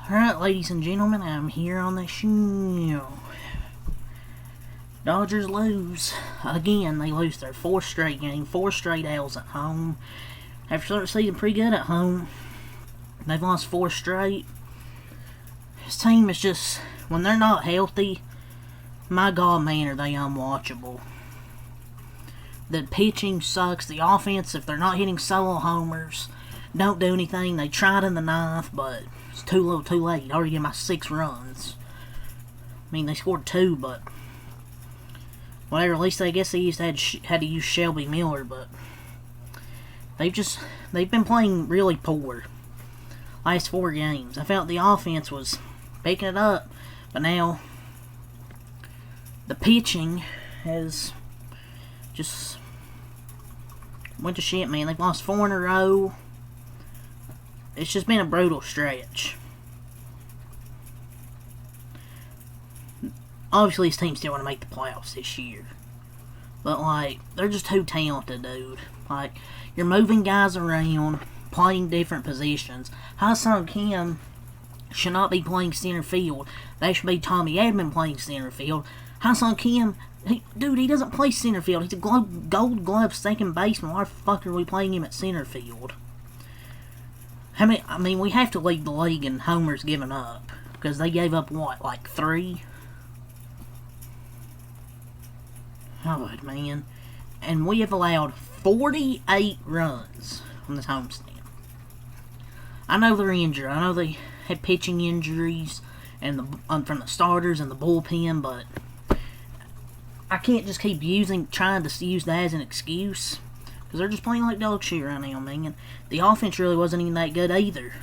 Alright, ladies and gentlemen, I'm here on the show. Dodgers lose. Again, they lose their fourth straight game, 4 straight L's at home. After starting the season pretty good at home, they've lost 4 straight. This team is just, when they're not healthy, my God, man, are they unwatchable. The pitching sucks. The offense, if they're not hitting solo homers, don't do anything. They tried in the 9th, but it's too little too late. Already gave my 6 runs. I mean, they scored 2, but whatever. At least I guess they had to use Shelby Miller, but they've been playing really poor last 4 games. I felt the offense was picking it up, but now the pitching has just went to shit, man. They've lost 4 in a row. It's just been a brutal stretch. Obviously, this team still want to make the playoffs this year. But, like, they're just too talented, dude. Like, you're moving guys around, playing different positions. Ha-Seong Kim should not be playing center field. That should be Tommy Edman playing center field. Ha-Seong Kim, dude, he doesn't play center field. He's a gold glove second baseman. Why the fuck are we playing him at center field? I mean, we have to lead the league in homers given up. Because they gave up, what, like 3? Oh, man. And we have allowed 48 runs on this homestand. I know they're injured. I know they had pitching injuries and from the starters and the bullpen, but I can't just keep trying to use that as an excuse. Because they're just playing like dog shit right now, man. The offense really wasn't even that good either.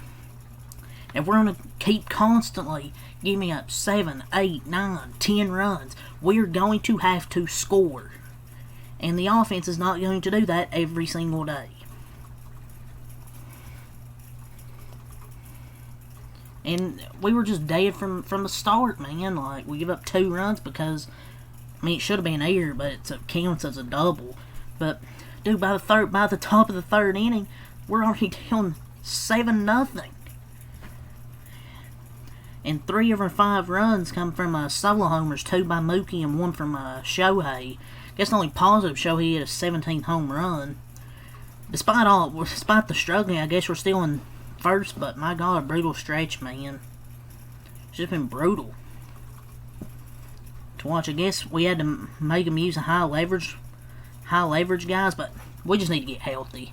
If we're going to keep constantly giving up 7, 8, 9, 10 runs, we're going to have to score. And the offense is not going to do that every single day. And we were just dead from the start, man. Like, we give up 2 runs because, I mean, it should have been error, but it counts as a double. But, dude, by the top of the 3rd inning, we're already down 7-0. And 3 of our 5 runs come from solo homers, 2 by Mookie and 1 from Shohei. I guess the only positive Shohei hit a 17th home run. Despite the struggling, I guess we're still in first, but my God, a brutal stretch, man. It's just been brutal to watch. I guess we had to make them use a high leverage guys, but we just need to get healthy.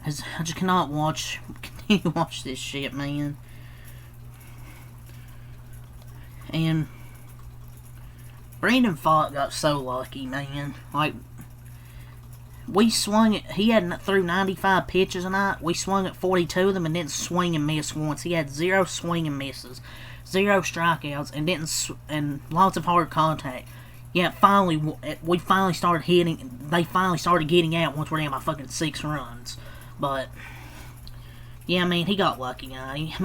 I just cannot continue to watch this shit, man. And Brandon Pfaadt got so lucky, man. Like, we swung it. He had threw 95 pitches tonight. We swung at 42 of them and didn't swing and miss once. He had 0 swing and misses, 0 strikeouts, and lots of hard contact. Yeah, we finally started hitting. They finally started getting out once we're down by fucking 6 runs. But yeah, I mean, he got lucky, guy. I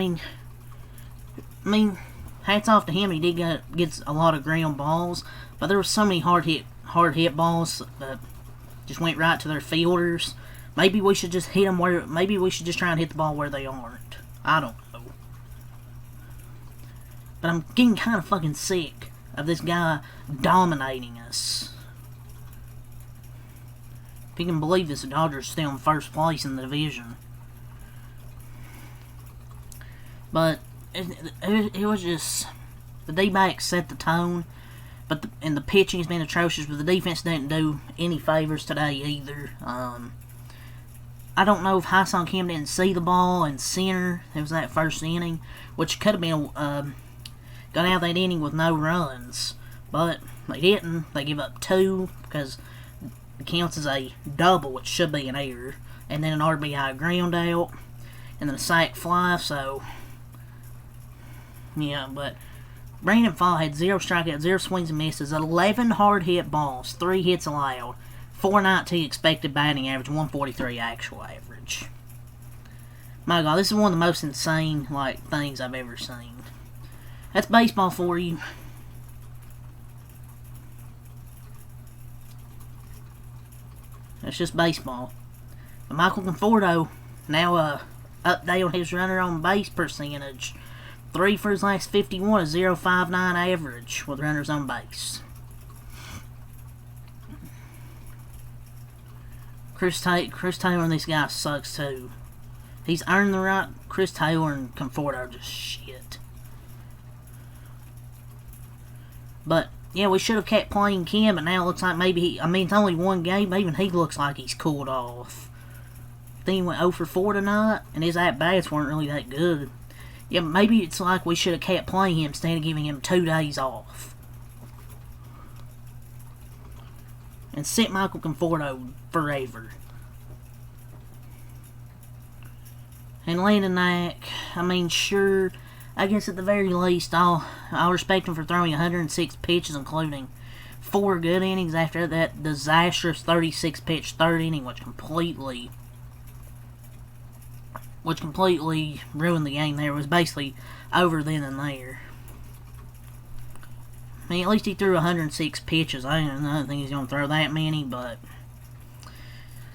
mean, hats off to him. He did get a lot of ground balls, but there were so many hard hit balls that just went right to their fielders. Maybe we should just hit them where. Maybe we should just try and hit the ball where they aren't. I don't know. But I'm getting kind of fucking sick of this guy dominating us. If you can believe this, the Dodgers are still in first place in the division. But it was just, the D-backs set the tone, and the pitching has been atrocious, but the defense didn't do any favors today either. I don't know if Ha-Seong Kim didn't see the ball in center. It was that first inning, which could have been got out of that inning with no runs, but they didn't. They give up 2 because it counts as a double, which should be an error, and then an RBI ground out, and then a sac fly. So yeah, but Brandon Pfaadt had 0 strikeouts, 0 swings and misses, 11 hard hit balls, 3 hits allowed, 490 expected batting average, 143 actual average. My God, this is one of the most insane things I've ever seen. That's baseball for you. That's just baseball. But Michael Conforto now update on his runner on base percentage. 3 for his last 51, a 0.59 average with runners on base. Chris Taylor and this guy sucks too. He's earned the right. Chris Taylor and Conforto are just shit. But yeah, we should have kept playing Kim, but now it looks like maybe it's only one game, but even he looks like he's cooled off. I think he went 0 for 4 tonight, and his at-bats weren't really that good. Yeah, maybe it's like we should have kept playing him instead of giving him 2 days off. And sit Michael Conforto forever. And Landon Knack, sure, I guess at the very least, I'll respect him for throwing 106 pitches, including 4 good innings after that disastrous 36-pitch third inning, which completely ruined the game there. It was basically over then and there. At least he threw 106 pitches. I don't think he's going to throw that many, but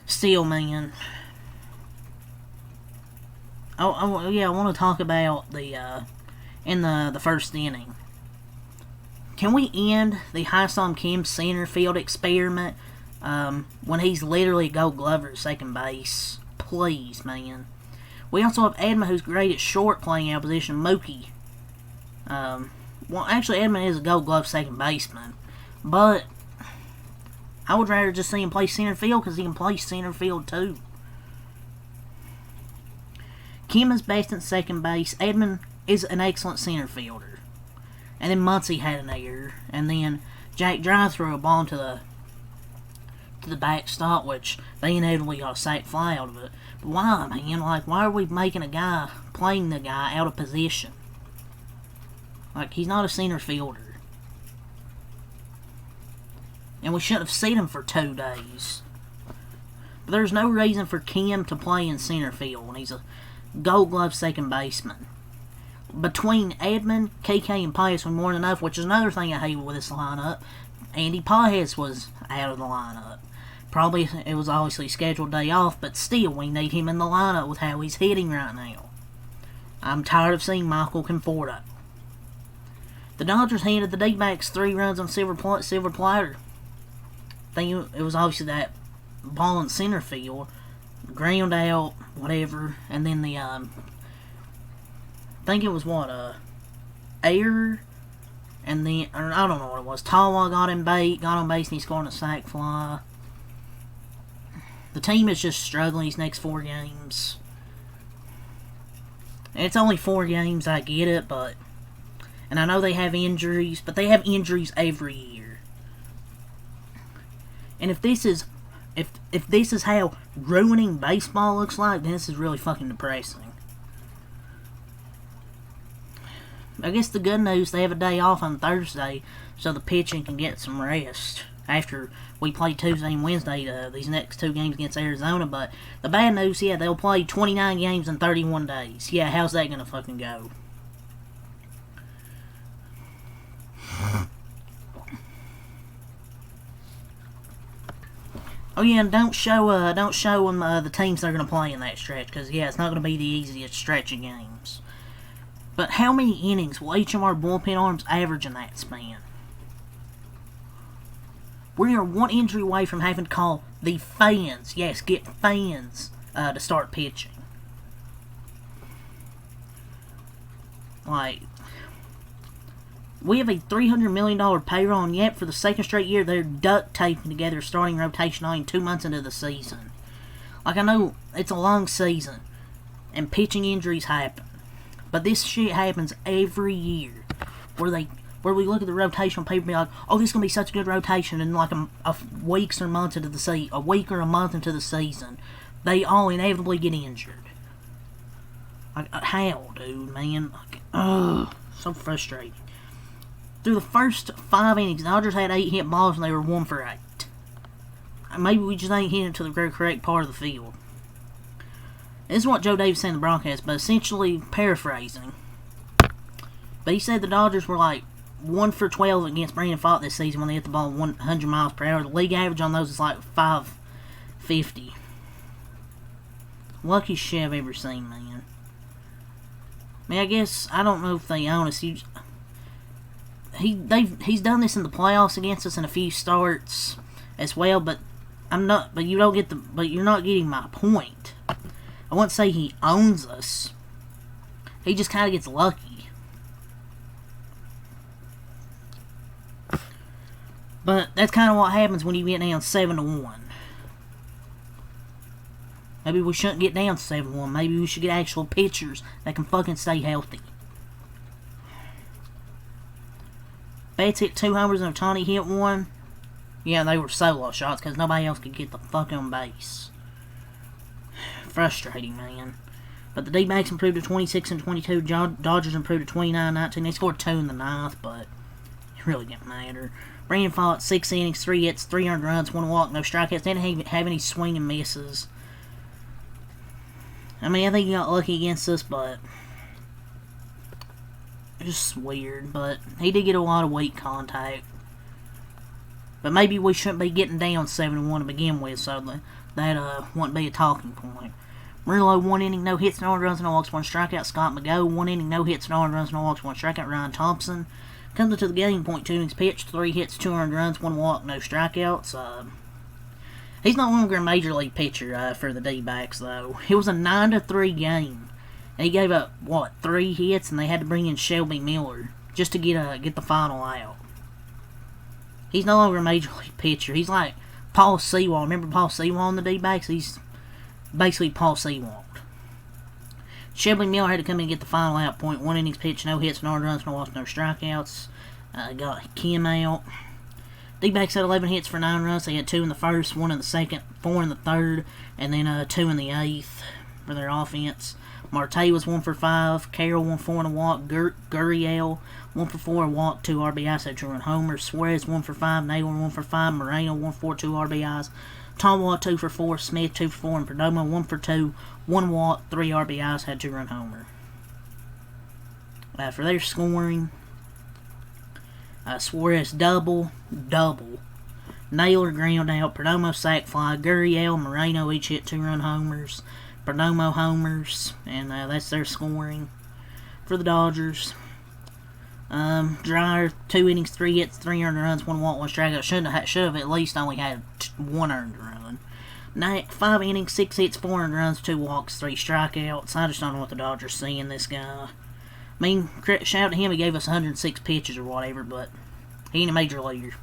still, man. Oh yeah, I want to talk about the in the first inning. Can we end the Ha-Seong Kim center field experiment when he's literally a Gold Glover at second base? Please, man. We also have Edman, who's great at short playing out position. Mookie. Well, actually, Edman is a Gold Glove second baseman, but I would rather just see him play center field because he can play center field too. Kim is best at second base. Edman is an excellent center fielder. And then Muncy had an error. And then Jack Dry threw a ball to the backstop, which they inevitably got a sac fly out of it. But why, man? Why are we making playing the guy out of position? He's not a center fielder. And we shouldn't have seen him for 2 days. But there's no reason for Kim to play in center field when he's a Gold Glove second baseman. Between Edman, KK, and Paez was more than enough, which is another thing I hate with this lineup. Andy Paez was out of the lineup. Probably it was obviously a scheduled day off, but still, we need him in the lineup with how he's hitting right now. I'm tired of seeing Michael Conforto. The Dodgers handed the D-backs 3 runs on silver platter. I think it was obviously that ball in center field, ground out, whatever, and then the I think it was error, and then I don't know what it was. Tawa got on base, and he scored a sac fly. The team is just struggling these next 4 games. And it's only 4 games, I get it, but and I know they have injuries, but they have injuries every year. And if this is how ruining baseball looks like, then this is really fucking depressing. I guess the good news, they have a day off on Thursday, so the pitching can get some rest after we play Tuesday and Wednesday these next 2 games against Arizona. But the bad news, yeah, they'll play 29 games in 31 days. Yeah, how's that gonna fucking go? Oh yeah, and don't show them the teams they're gonna play in that stretch, because yeah, it's not gonna be the easiest stretch of games. But how many innings will each of our bullpen arms average in that span? We are 1 injury away from having to call the fans, yes, get fans, to start pitching. We have a $300 million payroll, and yet for the 2nd straight year, they're duct taping together starting rotation only 2 months into the season. I know it's a long season, and pitching injuries happen, but this shit happens every year, where we look at the rotational paper and be like, oh, this is gonna be such a good rotation, and a week or a month into the season, they all inevitably get injured. How, dude, man? So frustrating. Through the first 5 innings, the Dodgers had 8 hit balls and they were 1 for 8. Maybe we just ain't hitting it to the correct part of the field. This is what Joe Davis said in the broadcast, but essentially paraphrasing. But he said the Dodgers were 1 for 12 against Brandon Pfaadt this season when they hit the ball 100 miles per hour. The league average on those is 550. Luckiest shit I've ever seen, man. I mean, I guess, I don't know if they own us. He's done this in the playoffs against us in a few starts as well, but you're not getting my point. I wouldn't say he owns us. He just kind of gets lucky. But that's kind of what happens when you get down 7-1. Maybe we shouldn't get down 7-1. Maybe we should get actual pitchers that can fucking stay healthy. Betts hit 2 homers and Ohtani hit 1. Yeah, they were solo shots because nobody else could get the fuck on base. Frustrating, man. But the D-backs improved to 26-22. Dodgers improved to 29-19. They scored 2 in the 9th, but it really didn't matter. Brandon fought 6 innings, 3 hits, 300 runs, 1 walk, no strikeouts. They didn't have any swing and misses. I mean, I think he got lucky against us, but just weird. But he did get a lot of weak contact. But maybe we shouldn't be getting down 7-1 to begin with, so that wouldn't be a talking point. Murillo, 1 inning, no hits, no runs, no walks, 1 strikeout. Scott McGough, 1 inning, no hits, no runs, no walks, 1 strikeout. Ryan Thompson comes into the game, 0.2 innings pitched, 3 hits, 200 runs, 1 walk, no strikeouts. He's no longer a major league pitcher for the D-backs, though. It was a 9-3 game. And he gave up, 3 hits, and they had to bring in Shelby Miller just to get the final out. He's no longer a major league pitcher. He's like Paul Sewald. Remember Paul Sewald on the D-backs? He's basically Paul Sewald. Shelby Miller had to come in and get the final out. 0.1 innings pitched, no hits, no runs, no walks, no strikeouts. Got Kim out. D-backs had 11 hits for 9 runs. They had 2 in the first, 1 in the second, 4 in the third, and then 2 in the 8th for their offense. Marte was 1 for 5. Carroll 1 for 4 and a walk. Gurriel 1 for 4, a walk, 2 RBIs, had 2 homers. Suarez 1 for 5. Naylor 1 for 5. Moreno 1 for 2 RBIs. Tomwa 2 for 4. Smith 2 for 4. And Perdomo 1 for 2. 1 walk, 3 RBIs, had 2 homer. For their scoring, Suarez double. Naylor ground out. Perdomo sac fly. Gurriel, Moreno each hit 2 homers. Perdomo homers, and that's their scoring for the Dodgers. Dreyer, 2 innings, 3 hits, 300 runs, 1 walk, 1 strikeout. Should have at least only had 1 earned run. 5 innings, 6 hits, 400 runs, 2 walks, 3 strikeouts. I just don't know what the Dodgers see in this guy. I mean, shout out to him, he gave us 106 pitches or whatever, but he ain't a major leaguer.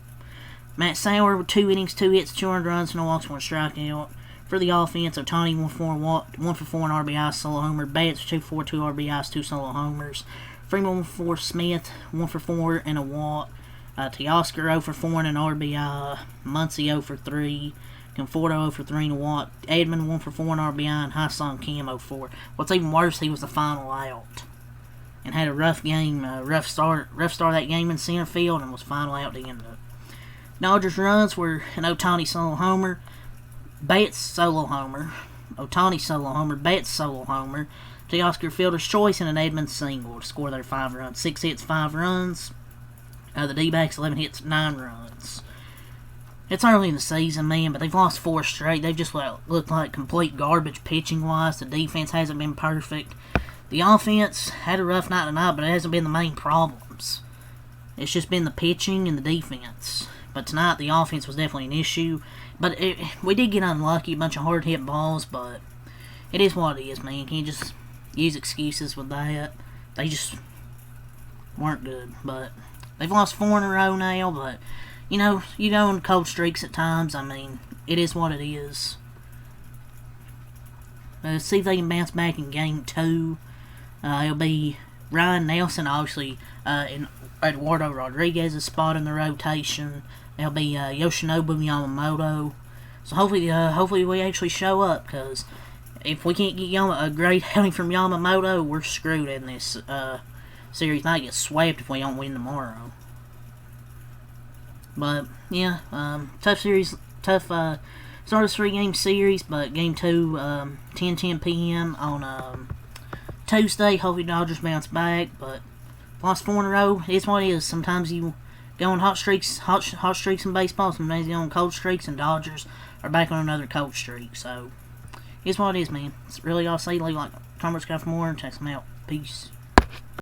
Matt Sauer with 2 innings, 2 hits, 200 runs, no walks, 1 strikeout. For the offense, Ohtani 1 for 4 and RBIs, solo homer. Betts 2 for 4, 2 RBIs, 2 solo homers. Freeman 1 for 4, Smith 1 for 4 and a walk. Teoscar 0 for 4 and an RBI. Muncy 0 for 3. Conforto 0 for 3 and a walk. Edmund 1 for 4 and RBI, and Ha-Seong Kim 0 for 4. What's even worse, he was the final out. And had a rough game, rough start that game in center field, and was final out to end up. Dodgers runs were an Ohtani solo homer. Betts solo homer, Ohtani solo homer, Betts solo homer, Teoscar fielder's choice, and an Edmonds single to score their 5 runs. 6 hits, 5 runs. The D-backs 11 hits, 9 runs. It's early in the season, man, but they've lost 4 straight. They've just looked like complete garbage pitching-wise. The defense hasn't been perfect. The offense had a rough night tonight, but it hasn't been the main problems. It's just been the pitching and the defense. But tonight, the offense was definitely an issue. But we did get unlucky, a bunch of hard-hit balls, but it is what it is, man. You can't just use excuses with that. They just weren't good. But they've lost 4 in a row now, but, you know, you go on cold streaks at times. I mean, it is what it is. See if they can bounce back in Game 2. It'll be Ryan Nelson, obviously, in Eduardo Rodriguez's spot in the rotation. There'll be Yoshinobu Yamamoto. So hopefully we actually show up, because if we can't get a great outing from Yamamoto, we're screwed in this series. Might get swept if we don't win tomorrow. But yeah, tough series, tough start of this 3-game series. But Game 2, 10:10 p.m. on Tuesday. Hopefully Dodgers bounce back, but lost 4 in a row. It's what it is. Sometimes you go on hot streaks in baseball. Sometimes you go on cold streaks, and Dodgers are back on another cold streak. So It's what it is, man. It's really all say. Like, comments, guy for more, and check them out. Peace.